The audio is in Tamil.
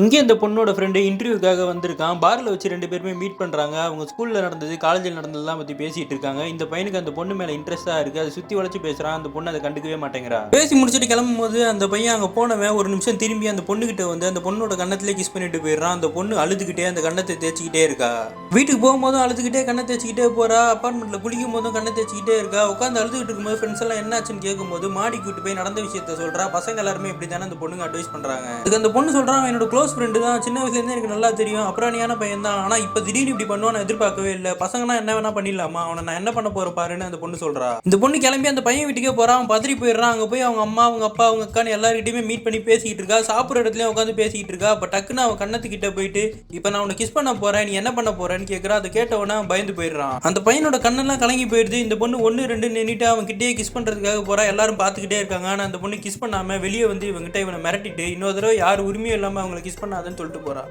இங்கே இந்த பொண்ணோட ஃப்ரெண்டு இன்டர்வியூக்காக வந்திருக்கான். பார்ல வச்சு 2 பேருமே மீட் பண்றாங்க. அவங்க ஸ்கூல்ல நடந்தது, காலேஜ்ல நடந்ததெல்லாம் பத்தி பேசிட்டு இருக்காங்க. இந்த பையனுக்கு அந்த பொண்ணு மேல இன்ட்ரெஸ்டா இருக்கு. அதை சுத்தி வளைச்சு பேசுறான். அந்த பொண்ணு அதை கண்டுக்கவே மாட்டேங்கிறா. பேசி முடிச்சுட்டு கிளம்பும்போது அந்த பையன் அங்க போனவன் ஒரு நிமிஷம் திரும்பி அந்த பொண்ணுகிட்ட வந்து அந்த பொண்ணோட கண்ணத்திலே கிஸ் பண்ணிட்டு போயிடுறான். அந்த பொண்ணு அழுதுகிட்டே அந்த கண்ணத்தை தேய்ச்சிக்கிட்டே இருக்கா. வீட்டுக்கு போகும்போதும் அழுதுகிட்டே கண்ணை தேய்ச்சிக்கிட்டே போறா. அப்பார்ட்மெண்ட்ல குளிக்கும் போதும் கண்ணை தேய்ச்சிக்கிட்டே இருக்கா. உட்காந்து அழுதுகிட்டு இருக்கும்போது ஃப்ரெண்ட்ஸ் எல்லாம் என்னாச்சுன்னு கேட்கும்போது மாடிக்கு விட்டு போய் நடந்த விஷயத்த சொல்றா. பசங்க எல்லாருமே இப்படி தானே அந்த பொண்ணுங்க அட்வைஸ் பண்றாங்க. அதுக்கு அந்த பொண்ணு சொல்றான், என்னோட க்ளோஸ் ஃப்ரெண்டு தான், சின்ன வயசுலேருந்து எனக்கு நல்லா தெரியும், அப்புறாணியான பையன் தான். ஆனால் இப்போ திடீர்னு இப்படி பண்ணுவான்னு எதிர்பார்க்கவே இல்லை. பசங்கன்னா என்ன வேணா பண்ணிடலாமா, அவனை நான் என்ன பண்ண போறேன் பாருன்னு அந்த பொண்ணு சொல்றா. இந்த பொண்ணு கிளம்பி அந்த பையன் வீட்டுக்கே போறான். அவன் பதறி போயிடுறான். அங்கே போய் அவங்க அம்மா, அவங்க அப்பா, அவங்க அக்கான்னு எல்லாருக்கிட்டையுமே மீட் பண்ணி பேசிக்கிட்டு இருக்கா. சாப்பிட்ற இடத்துலயும் உட்காந்து பேசிக்கிட்டு இருக்கா. அப்போ டக்குன்னு அவன் கண்ணத்துக்கிட்ட போயிட்டு இப்போ நான் உன்னை கிஸ் பண்ண போறேன், நீ என்ன பண்ண போறேன்னு கேட்குறா. அதை கேட்டவன பயந்து போயிடுறான். அந்த பையனோட கண்ணெல்லாம் கலங்கி போயிடுது. இந்த பொண்ணு 1 2 நின்றுட்டு அவன் கிட்டே கிஸ் பண்றதுக்காக போறா. எல்லாரும் பார்த்துக்கிட்டே இருக்காங்க. ஆனால் அந்த பொண்ணு கிஸ் பண்ணாம வெளியே வந்து இவங்கிட்ட இவனை மிரட்டிட்டு இன்னொரு தடவை யார் உரிமையும் இல்லாமல் அவங்களை கிஸ் பண்ணாதுன்னு சொல்லிட்டு போறா.